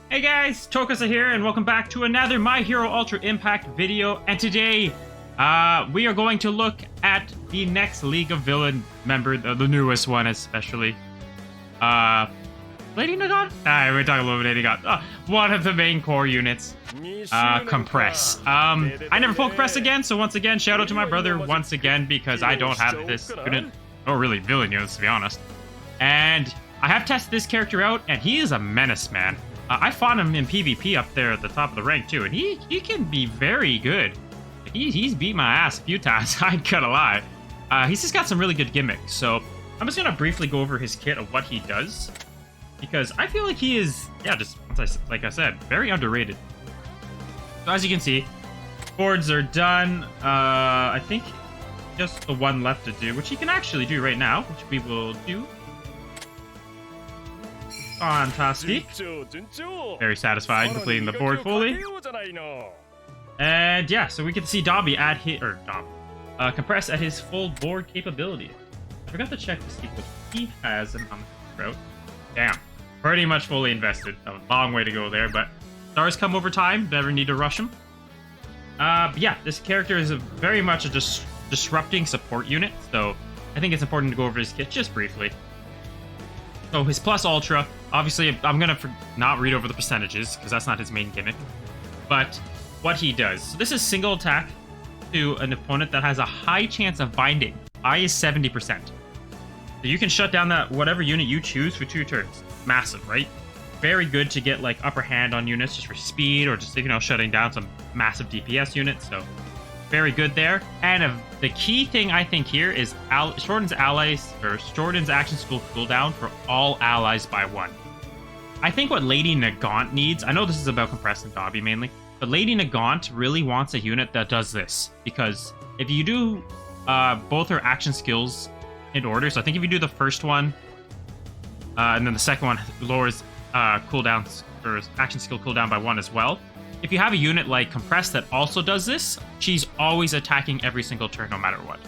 Hey guys, Tokasa here, and welcome back to another My Hero Ultra Impact video. And today, we are going to look at the next League of Villain member, the newest one especially. Lady Nagon? We're talking about Lady Nagon. One of the main core units. Compress. I never pull Compress again, so once again, shout out to my brother once again, because I don't have this unit, or really villain units, to be honest. And I have tested this character out, and he is a menace, man. I fought him in PvP up there at the top of the rank, too, and he can be very good. He's beat my ass a few times, I ain't gonna lie. He's just got some really good gimmicks, so I'm just gonna briefly go over his kit of what he does, because I feel like he is, like I said, very underrated. So as you can see, boards are done. I think just the one left to do, which he can actually do right now, which we will do. Fantastic. Very satisfied completing the board fully. And yeah, so we can see Dabi at his, Compress at his full board capability. I forgot to check to see what he has and how much route. Damn, pretty much fully invested. A long way to go there, but stars come over time. Never need to rush them. But yeah, this character is very much a disrupting support unit, so I think it's important to go over his kit just briefly. So his plus ultra, obviously I'm gonna not read over the percentages because that's not his main gimmick, but what he does. So this is single attack to an opponent that has a high chance of binding. I is 70%. So you can shut down that whatever unit you choose for 2 turns. Massive, right? Very good to get like upper hand on units just for speed or just, you know, shutting down some massive DPS units. So very good there. And the key thing I think here is shortens action skill cooldown for all allies by 1. I think what Lady Nagant needs, I know this is about Compress and Dabi mainly, but Lady Nagant really wants a unit that does this, because if you do both her action skills in order, so I think if you do the first one and then the second one lowers cooldowns or action skill cooldown by 1 as well. If you have a unit like Compress that also does this, she's always attacking every single turn, no matter what.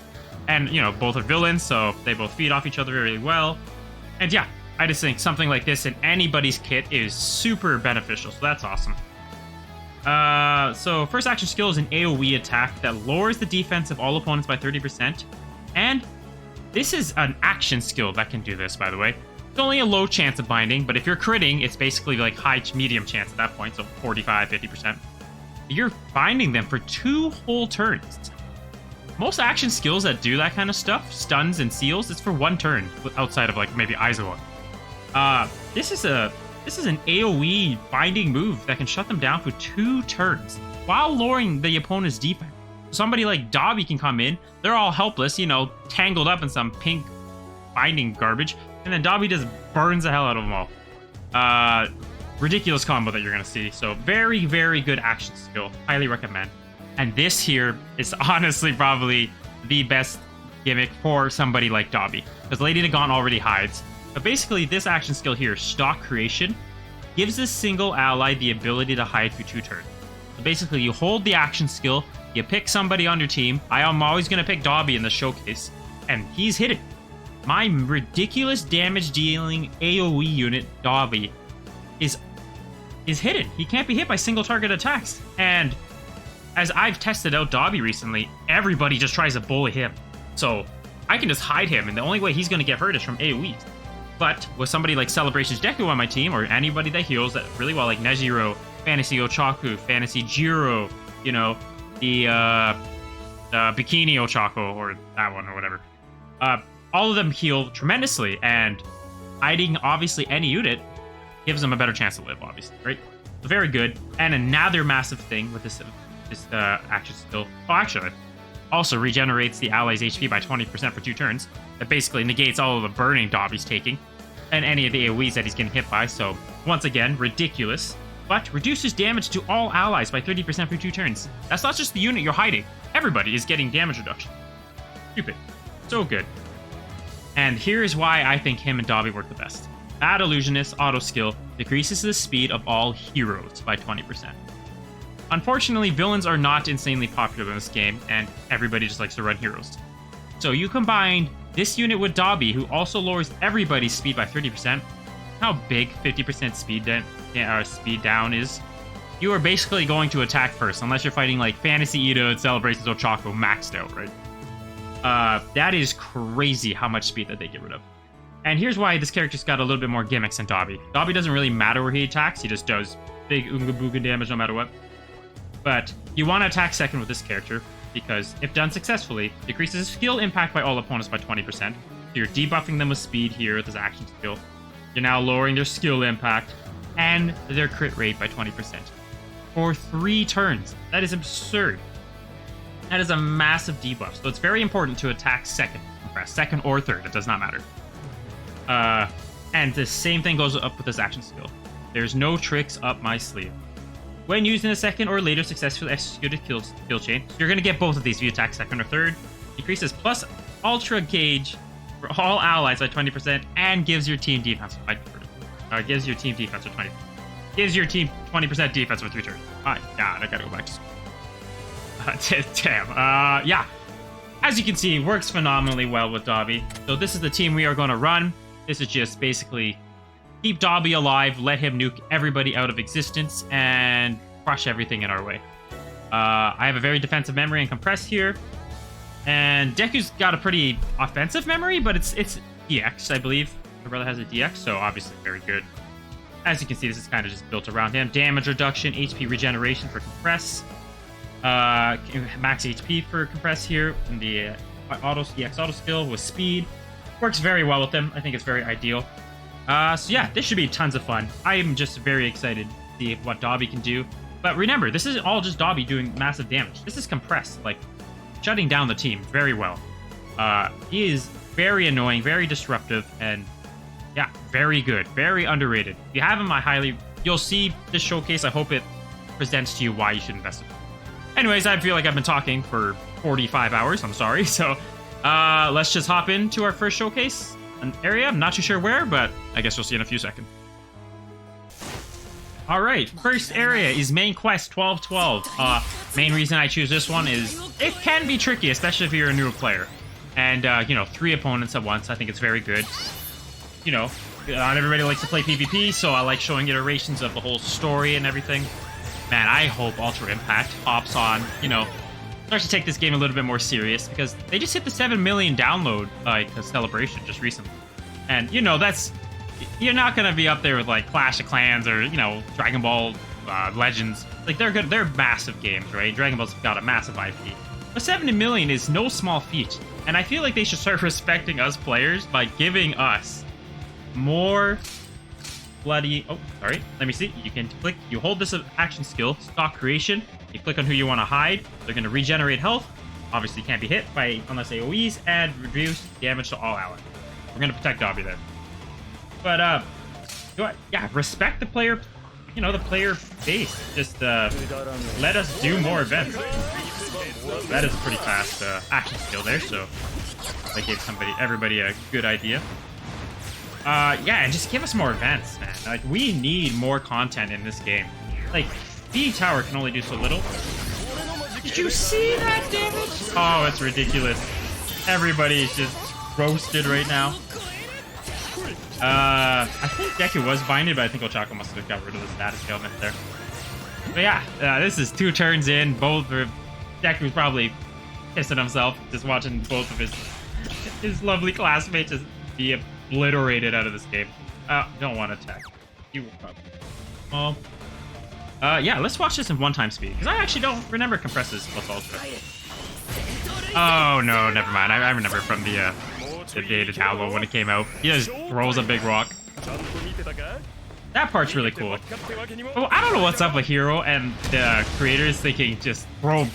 And, you know, both are villains, so they both feed off each other really well. And yeah, I just think something like this in anybody's kit is super beneficial, so that's awesome. So first action skill is an AoE attack that lowers the defense of all opponents by 30%. And this is an action skill that can do this, by the way. It's only a low chance of binding, but if you're critting, it's basically like high to medium chance at that point, so 45, 50%. You're binding them for 2 whole turns. Most action skills that do that kind of stuff, stuns and seals, it's for 1 turn, outside of like maybe Isolon. This is an AoE binding move that can shut them down for 2 turns while lowering the opponent's defense. Somebody like Dabi can come in, they're all helpless, you know, tangled up in some pink binding garbage, and then Dabi just burns the hell out of them all. Ridiculous combo that you're going to see. So very, very good action skill. Highly recommend. And this here is honestly probably the best gimmick for somebody like Dabi, because Lady Nagant already hides. But basically, this action skill here, Stock Creation, gives a single ally the ability to hide for 2 turns. So basically, you hold the action skill, you pick somebody on your team. I am always going to pick Dabi in the showcase, and he's hidden. My ridiculous damage dealing AoE unit, Dabi, is hidden. He can't be hit by single target attacks. And as I've tested out Dabi recently, everybody just tries to bully him. So I can just hide him, and the only way he's going to get hurt is from AoEs. But with somebody like Celebrations Deku on my team, or anybody that heals that really well, like Nejiro, Fantasy Ochaku, Fantasy Jiro, you know, the Bikini Ochako, or that one, or whatever. All of them heal tremendously, and hiding, obviously, any unit gives them a better chance to live, obviously, right? So very good. And another massive thing with this action skill, actually, also regenerates the ally's HP by 20% for 2 turns. That basically negates all of the burning Dabi's taking, and any of the AoEs that he's getting hit by. So, once again, ridiculous. But reduces damage to all allies by 30% for 2 turns. That's not just the unit you're hiding. Everybody is getting damage reduction. Stupid. So good. And here's why I think him and Dabi work the best. Add Illusionist auto skill decreases the speed of all heroes by 20%. Unfortunately, villains are not insanely popular in this game, and everybody just likes to run heroes. So you combine this unit with Dabi, who also lowers everybody's speed by 30%, how big 50% speed down is, you are basically going to attack first, unless you're fighting like Fantasy Ito and Celebrations Ochako maxed out, right? That is crazy how much speed that they get rid of. And here's why this character's got a little bit more gimmicks than Dabi. Dabi doesn't really matter where he attacks, he just does big Oonga Booga damage no matter what. But you want to attack second with this character, because if done successfully, decreases skill impact by all opponents by 20%. So you're debuffing them with speed here with this action skill. You're now lowering their skill impact and their crit rate by 20%. For 3 turns. That is absurd. That is a massive debuff. So it's very important to attack second. Press second or third, it does not matter. And the same thing goes up with this action skill. There's no tricks up my sleeve. When using a second or later successfully executed kill chain, you're going to get both of these if you attack second or third. Decreases plus ultra gauge for all allies by 20% and gives your team defense by 20%. Gives your team defense for 20%. Gives your team 20% defense for 3 turns. My God, I gotta go back to school. Damn. Yeah. As you can see, works phenomenally well with Dabi. So this is the team we are going to run. This is just basically keep Dabi alive, let him nuke everybody out of existence, and crush everything in our way. I have a very defensive memory and compress here. And Deku's got a pretty offensive memory, but it's DX, I believe. My brother has a DX, so obviously very good. As you can see, this is kind of just built around him. Damage reduction, HP regeneration for compress. Max HP for compress here. And the EX auto skill with speed. Works very well with him. I think it's very ideal. So yeah, this should be tons of fun. I am just very excited to see what Dabi can do. But remember, this is all just Dabi doing massive damage. This is compressed, like shutting down the team very well. He is very annoying, very disruptive, and yeah, very good, very underrated. If you have him, you'll see this showcase. I hope it presents to you why you should invest in him. Anyways, I feel like I've been talking for 45 hours. I'm sorry. So let's just hop into our first showcase, an area. I'm not too sure where, but I guess you'll see in a few seconds. All right, first area is main quest 1212. Main reason I choose this one is it can be tricky, especially if you're a newer player. And, 3 opponents at once, I think it's very good. You know, not everybody likes to play PvP, so I like showing iterations of the whole story and everything. Man, I hope Ultra Impact hops on, starts to take this game a little bit more serious, because they just hit the 7 million download, celebration just recently. And, you're not gonna be up there with, like, Clash of Clans or, Dragon Ball Legends. Like, they're good, they're massive games, right? Dragon Ball's got a massive IP. But 70 million is no small feat. And I feel like they should start respecting us players by giving us more bloody... Oh, sorry. Let me see. You can click... You hold this action skill, stock creation. You click on who you want to hide. They're going to regenerate health. Obviously can't be hit unless AoEs, and reduce damage to all allies. We're going to protect Dabi there. But, respect the player... the player base. Just, let us do more events. That is a pretty fast action skill there, so that gave everybody a good idea. And just give us more events, man. Like, we need more content in this game. Like, B Tower can only do so little. Did you see that damage? Oh, it's ridiculous. Everybody is just roasted right now. I think Deku was binded, but I think Ochako must have got rid of the status ailment there. But yeah, this is 2 turns in. Deku's probably pissing himself just watching both of his lovely classmates just be obliterated out of this game. Don't want to attack. You will probably. Let's watch this in 1x speed, because I actually don't remember compresses plus ultra. Oh no, never mind. I remember from the data download when it came out. He just throws a big rock. That part's really cool. Oh, I don't know what's up with Hero and the creators thinking just throw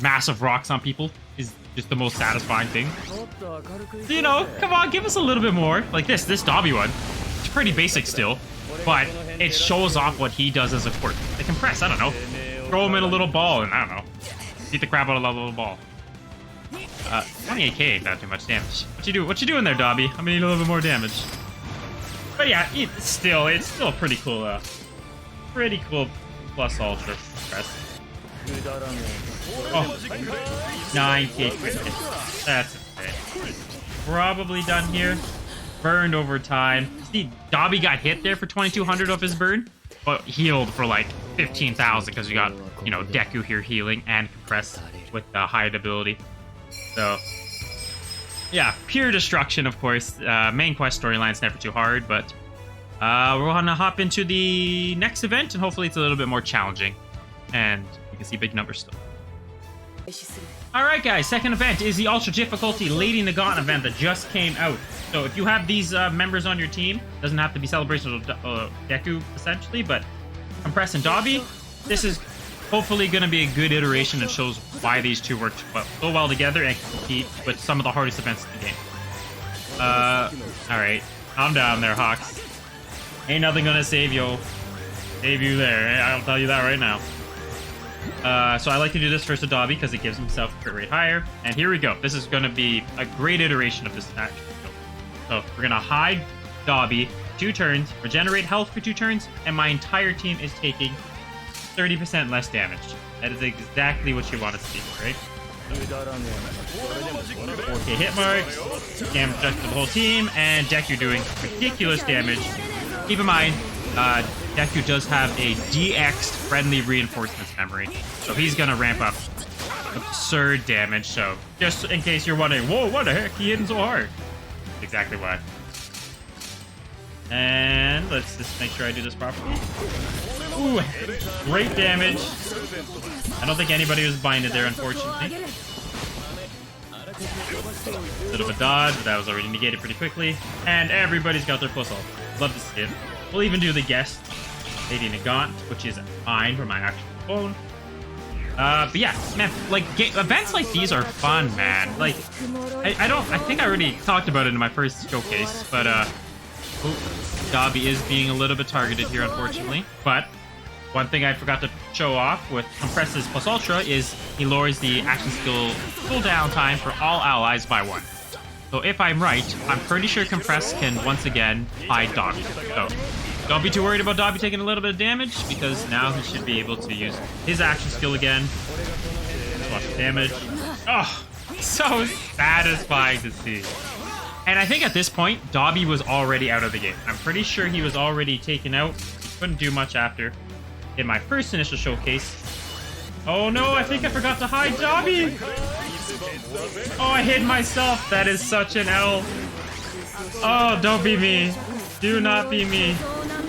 massive rocks on people is just the most satisfying thing. So, come on, give us a little bit more. Like this Dabi one. It's pretty basic still, but it shows off what he does as a quirk. They compress, I don't know. Throw him in a little ball and, I don't know, beat the crap out of that little ball. 28k ain't that too much damage. What you doing there, Dabi? I'm gonna need a little bit more damage. But yeah, it's still pretty cool. Pretty cool plus ultra press. Oh, 9k. That's okay. Probably done here. burned over time. See, Dabi got hit there for 2200 of his burn, but healed for like 15,000 because you got, you know, Deku here healing and compress with the hide ability. So, yeah, pure destruction, of course. Main quest storyline's never too hard, but we're gonna hop into the next event, and hopefully it's a little bit more challenging, and you can see big numbers still. Alright guys, second event is the Ultra Difficulty Lady Nagant event that just came out. So if you have these members on your team, doesn't have to be Celebration of Deku, essentially, but Compress and Dabi, this is hopefully going to be a good iteration and shows why these two work so well together and can compete with some of the hardest events in the game. Alright, calm down there, Hawks. Ain't nothing gonna save you there, I'll tell you that right now. So I like to do this first to Dabi because it gives himself a crit rate higher. And here we go. This is going to be a great iteration of this action. So we're going to hide Dabi 2 turns, regenerate health for 2 turns, and my entire team is taking 30% less damage. That is exactly what you want to see, right? 4k hit marks, damage reduction to the whole team, and Deku doing ridiculous damage. Keep in mind, Deku does have a DX'd friendly reinforcements memory, so he's gonna ramp up absurd damage. So just in case you're wondering, whoa, what the heck, he hitting so hard? That's exactly why. And let's just make sure I do this properly. Ooh, great damage. I don't think anybody was binded there, unfortunately. Bit of a dodge, but that was already negated pretty quickly. And everybody's got their plus ult. Love to see it. We'll even do the guest Lady Nagant, which is fine for my actual phone. But yeah, man, like events like these are fun, man. Like, I think I already talked about it in my first showcase, but Dabi is being a little bit targeted here, unfortunately. But one thing I forgot to show off with Compress's plus Ultra is he lowers the action skill cooldown time for all allies by 1. So if I'm right, I'm pretty sure Compress can once again hide Dabi. So don't be too worried about Dabi taking a little bit of damage, because now he should be able to use his action skill again. Watch the damage. Oh, so satisfying to see. And I think at this point, Dabi was already out of the game. I'm pretty sure he was already taken out. He couldn't do much after. In my first initial showcase. Oh no, I think I forgot to hide Dabi! Oh, I hid myself. That is such an L. Oh, don't be me. Do not be me.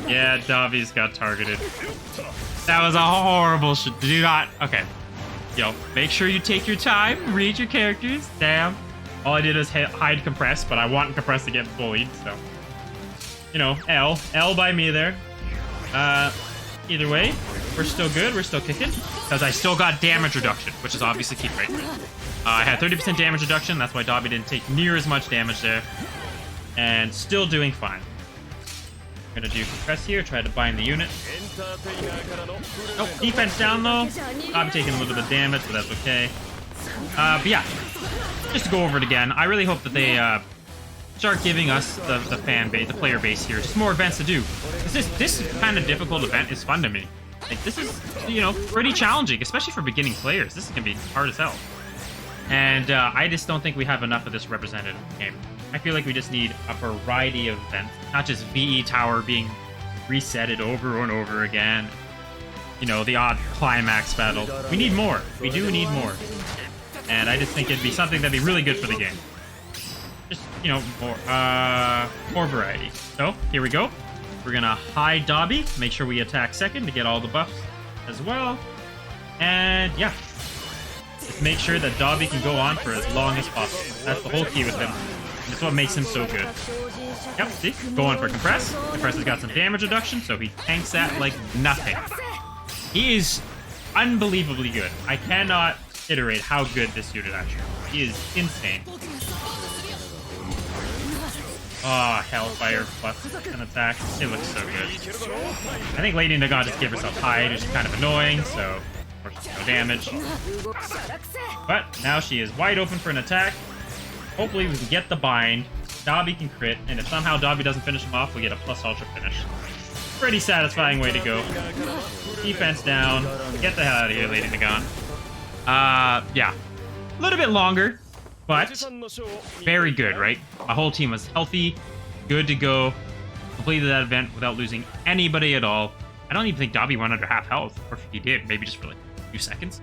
Yeah, Dabi's got targeted. That was a horrible shit. Do not. Okay. Yo, make sure you take your time. Read your characters. Damn. All I did was hide Compress, but I want Compress to get bullied, so. You know, L. L by me there. Either way, we're still good. We're still kicking. Because I still got damage reduction, which is obviously key, right? I had 30% damage reduction. That's why Dabi didn't take near as much damage there. And still doing fine. Gonna do Compress here. Try to bind the unit. Nope. Defense down, though. Dabi taking a little bit of damage, but that's okay. But yeah. Just to go over it again, I really hope that they start giving us the fan base, the player base here, just more events to do. This kind of difficult event is fun to me. Like, this is, you know, pretty challenging, especially for beginning players. This is gonna be hard as hell. And I just don't think we have enough of this represented in the game. I feel like we just need a variety of events, not just VE Tower being resetted over and over again. You know, the odd climax battle. We need more. We do need more. And I just think it'd be something that'd be really good for the game. Just, you know, more variety. So, here we go. We're gonna hide Dabi, make sure we attack second to get all the buffs as well. And yeah, just make sure that Dabi can go on for as long as possible. That's the whole key with him. And that's what makes him so good. Yep, see? Go on for Compress. Compress has got some damage reduction, so he tanks that like nothing. He is unbelievably good. I cannot iterate how good this unit actually is. He is insane. Oh, Hellfire plus an attack. It looks so good. I think Lady Nagant just gave herself hide, which is kind of annoying, so of course no damage. But now she is wide open for an attack. Hopefully we can get the bind. Dabi can crit, and if somehow Dabi doesn't finish him off, we get a plus ultra finish. Pretty satisfying way to go. Defense down. Get the hell out of here, Lady Nagant. Yeah. A little bit longer, but very good, right? My whole team was healthy. good to go. Completed that event without losing anybody at all. I don't even think Dabi went under half health, or if he did, maybe just for like a few seconds.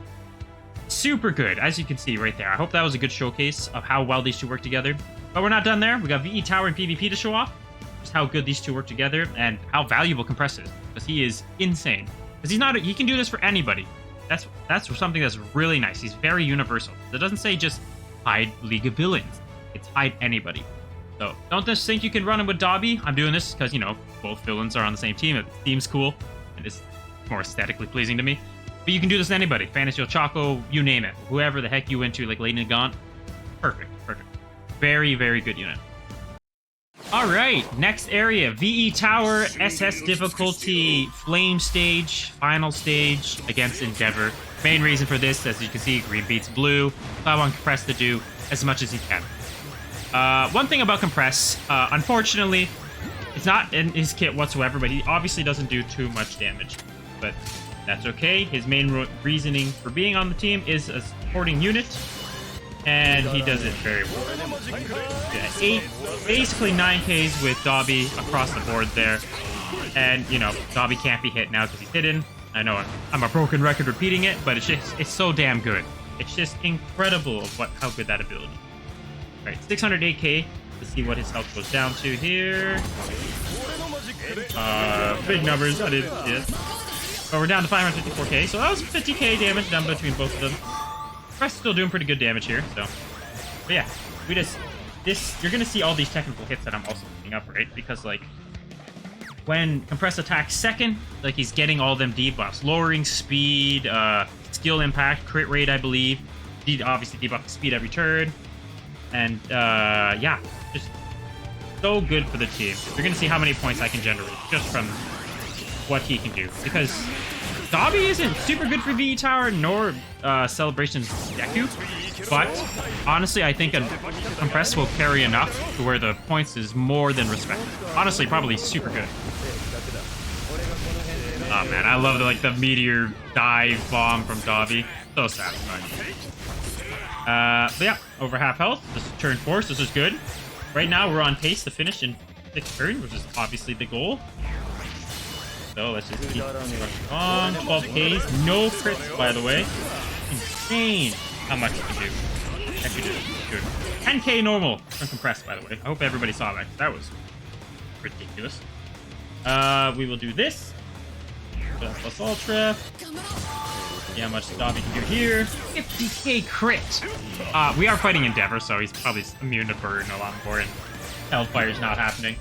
Super good, as you can see right there. I hope that was a good showcase of how well these two work together. But we're not done there. We got VE Tower and PvP to show off. Just how good these two work together and how valuable Compress is, because he is insane. Because he can do this for anybody. That's something that's really nice. He's very universal. It doesn't say just hide League of Villains. It's hide anybody. So don't just think you can run him with Dabi. I'm doing this because, you know, both villains are on the same team. It seems cool. It is more aesthetically pleasing to me. But you can do this to anybody. Fantasy Choco, you name it. Whoever the heck you into, like Lady Gaunt. Perfect. Very, very good unit. Alright, next area. VE Tower, SS difficulty, Flame stage, final stage against Endeavor. Main reason for this, as you can see, green beats blue. So I want Compress to do as much as he can. One thing about Compress, unfortunately, it's not in his kit whatsoever, but he obviously doesn't do too much damage. But that's okay. His main reasoning for being on the team is a supporting unit, and he does it very well. Yeah, basically 9Ks with Dabi across the board there. And, you know, Dabi can't be hit now because he's hidden. I know I'm a broken record repeating it, but it's so damn good. It's just incredible how good that ability is. Alright, 608k. Let's see what his health goes down to here. Big numbers, I didn't see it. But we're down to 554k, so that was 50k damage done between both of them. Compress still doing pretty good damage here, so. But yeah, you're gonna see all these technical hits that I'm also picking up, right? Because, like, when Compress attacks second, like, he's getting all them debuffs. Lowering speed, skill impact, crit rate, I believe. Obviously debuff the speed every turn. And, yeah, just so good for the team. You're gonna see how many points I can generate just from what he can do. Because Dabi isn't super good for VE Tower, nor Celebration's Deku. But, honestly, I think a Compress will carry enough to where the points is more than respected. Honestly, probably super good. Oh, man, I love the meteor dive bomb from Dabi. So satisfying. But yeah, over half health. This is turn 4, so this is good. Right now, we're on pace to finish in 6th turn, which is obviously the goal. So let's just keep on. 12Ks. No crits, by the way. Insane how much you can do. Actually, good. 10K normal from Compress, by the way. I hope everybody saw that. That was ridiculous. We will do this. Plus Ultra. See how much Dabi can do here. 50k crit. We are fighting Endeavor, so he's probably immune to burn a lot more, and Hellfire's not happening.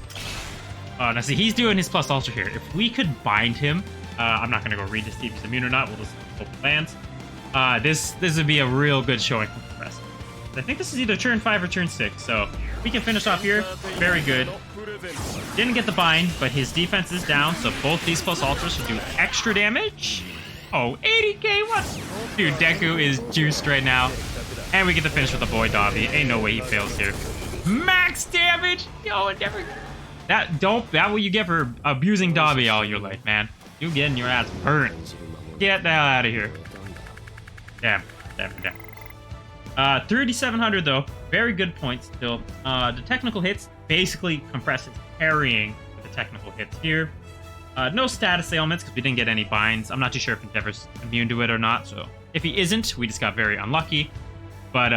Now see, he's doing his plus Ultra here. If we could bind him, I'm not gonna go read to see if he's immune or not. We'll just hope it lands. This would be a real good showing for Compress. I think this is either turn 5 or turn 6, so we can finish off here. Very good. Didn't get the bind, but his defense is down, so both these plus Ultras should do extra damage. Oh, 80k, what? Dude, Deku is juiced right now. And we get to finish with the boy Dabi. Ain't no way he fails here. Max damage! Yo, Endeavor. That what you get for abusing Dabi all your life, man. You getting your ass burned. Get the hell out of here. Damn. 3,700 though. Very good points still. The technical hits basically Compress is carrying the technical hits here. No status ailments because we didn't get any binds. I'm not too sure if Endeavor's immune to it or not. So if he isn't, we just got very unlucky. But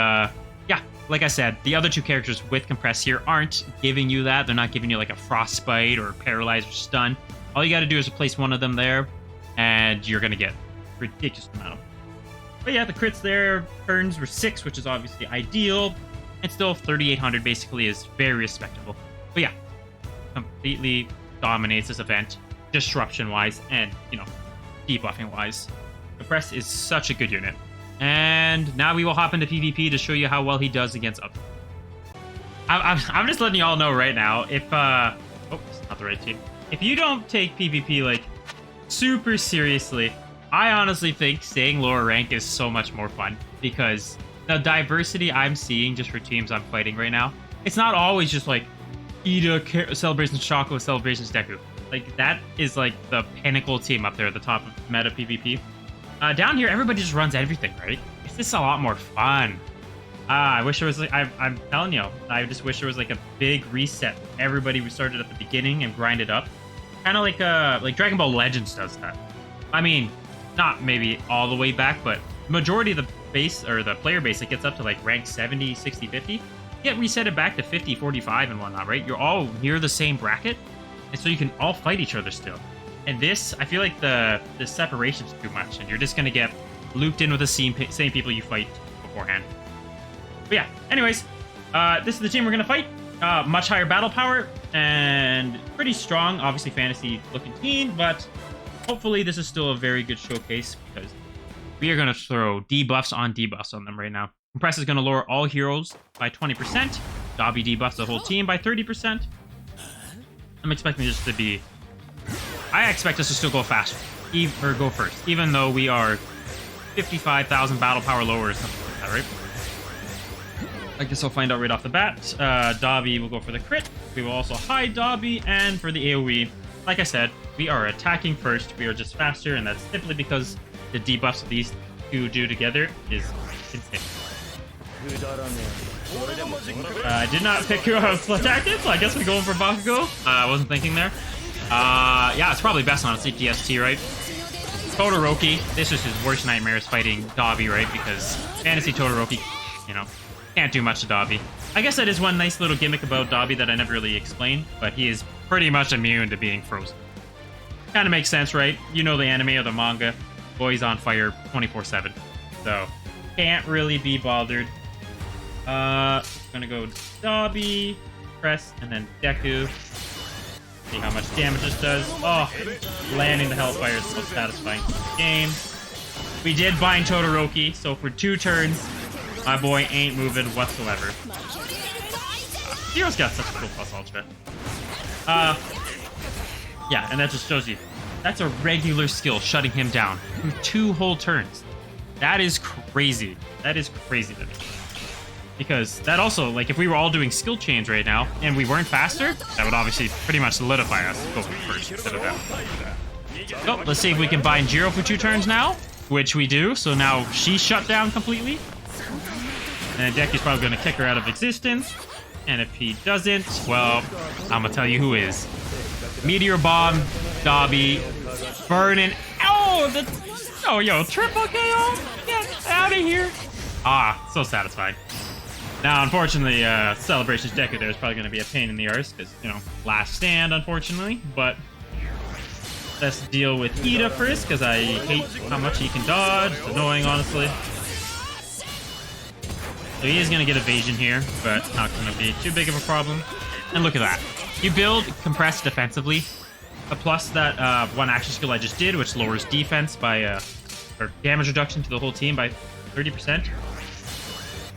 yeah, like I said, the other two characters with Compress here aren't giving you that. They're not giving you like a Frostbite or Paralyze or Stun. All you got to do is replace one of them there, and you're going to get a ridiculous amount of them. But yeah, the crits there, turns were 6, which is obviously ideal. And still 3,800 basically is very respectable. But yeah, completely dominates this event, disruption-wise and, you know, debuffing-wise. Compress is such a good unit. And now we will hop into PvP to show you how well he does against others. I'm just letting y'all know right now, if, oh, it's not the right team. If you don't take PvP, like, super seriously, I honestly think staying lower rank is so much more fun, because the diversity I'm seeing just for teams I'm fighting right now, it's not always just like Ida, Celebrations Choco, Celebrations Deku. Like, that is like the pinnacle team up there at the top of meta PvP. Down here, everybody just runs everything, right? It's just a lot more fun. I wish there was like I'm telling you, I just wish there was like a big reset. Everybody restarted at the beginning and grinded up, kind of like Dragon Ball Legends does that. I mean, not maybe all the way back, but majority of the base or the player base that gets up to like rank 70, 60, 50, get resetted back to 50, 45 and whatnot, right? You're all near the same bracket, and so you can all fight each other still. And this, I feel like the separation's too much, and you're just gonna get looped in with the same people you fight beforehand. But yeah, anyways, this is the team we're gonna fight. Much higher battle power and pretty strong, obviously fantasy looking team, but hopefully this is still a very good showcase because we are gonna throw debuffs on them right now. Compress is gonna lower all heroes by 20%. Dabi debuffs the whole team by 30%. I'm expecting this to be... I expect us to still go faster, or go first, even though we are 55,000 battle power lower or something like that, right? I guess I'll find out right off the bat. Dabi will go for the crit. We will also hide Dabi, and for the AoE, like I said, we are attacking first. We are just faster, and that's simply because the debuffs of these two do together is insane. I did not pick attacking, so I guess we're going for Bakugo. I wasn't thinking there. Yeah, it's probably best on a CPST, right? Todoroki, this is his worst nightmares fighting Dabi, right? Because fantasy Todoroki, you know, can't do much to Dabi. I guess that is one nice little gimmick about Dabi that I never really explained, but he is pretty much immune to being frozen. Kind of makes sense, right? You know the anime or the manga, boy's on fire 24/7, so can't really be bothered. Gonna go Dabi, press, and then Deku. See how much damage this does. Oh, landing the Hellfire is so satisfying game. We did bind Todoroki, so for 2 turns, my boy ain't moving whatsoever. Hero's got such a cool plus ultra. Yeah, and that just shows you. That's a regular skill, shutting him down from 2 whole turns. That is crazy. That is crazy to me. Because that also, like, if we were all doing skill chains right now, and we weren't faster, that would obviously pretty much solidify us going first instead of that. So, let's see if we can bind Jiro for 2 turns now, which we do. So now she's shut down completely. And Deku's probably going to kick her out of existence. And if he doesn't, well, I'm going to tell you who is. Meteor Bomb, Dabi, burning. Oh, yo, triple KO? Get out of here. Ah, so satisfying. Now, unfortunately, Celebration's Deku there is probably going to be a pain in the arse because, you know, last stand, unfortunately. But let's deal with Ida first because I hate how much he can dodge. It's annoying, honestly. So he is going to get evasion here, but not going to be too big of a problem. And look at that. You build Compress defensively, plus that one action skill I just did, which lowers defense by, or damage reduction to the whole team by 30%.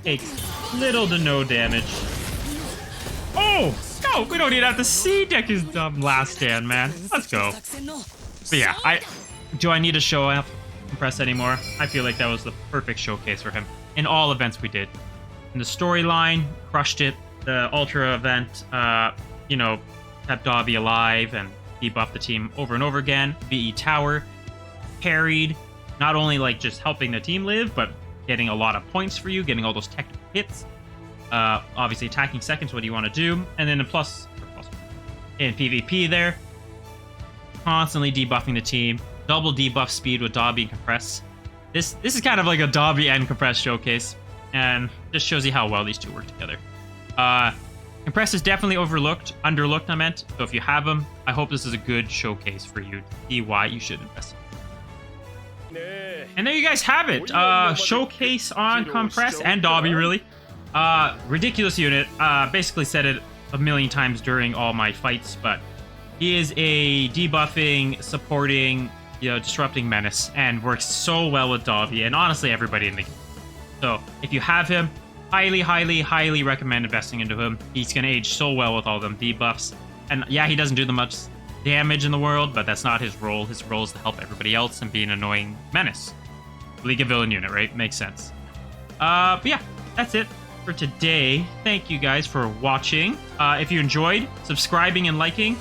Takes little to no damage. Oh! No! We don't even have to see Deku's dumb last stand, man. Let's go. But yeah, do I need to show off Compress anymore? I feel like that was the perfect showcase for him. In all events we did. In the storyline, crushed it. The Ultra event, you know, kept Dabi alive and debuffed the team over and over again. VE Tower, carried. Not only like just helping the team live, but getting a lot of points for you, getting all those technical hits. Obviously, attacking second's what you want to do. And then a plus in PvP there. Constantly debuffing the team. Double debuff speed with Dabi and Compress. This is kind of like a Dabi and Compress showcase. And just shows you how well these two work together. Compress is definitely underlooked, I meant. So if you have them, I hope this is a good showcase for you to see why you should invest in. And there you guys have it. Showcase on Compress and Dabi, really. Ridiculous unit. Basically said it a million times during all my fights, but he is a debuffing, supporting, you know, disrupting menace and works so well with Dabi and honestly everybody in the game. So if you have him, highly recommend investing into him. He's going to age so well with all them debuffs. And yeah, he doesn't do the much damage in the world, but that's not his role. His role is to help everybody else and be an annoying menace. League of Villain unit, right? Makes sense. But yeah, that's it for today. Thank you guys for watching. If you enjoyed, subscribing and liking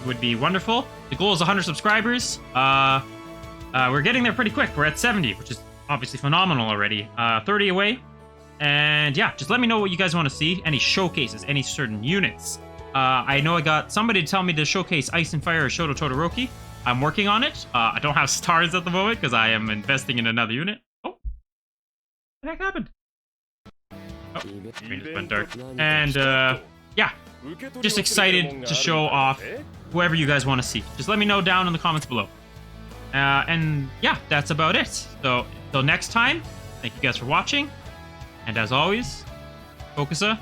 would be wonderful. The goal is 100 subscribers. We're getting there pretty quick. We're at 70, which is obviously phenomenal already. 30 away. And yeah, just let me know what you guys want to see. Any showcases, any certain units. I know I got somebody to tell me to showcase Ice and Fire or Shoto Todoroki. I'm working on it. I don't have stars at the moment because I am investing in another unit. Oh, what the heck happened? Oh, screen just went dark. And yeah, just excited to show off whoever you guys want to see. Just let me know down in the comments below. And yeah, that's about it. So until next time, thank you guys for watching. And as always, Focusa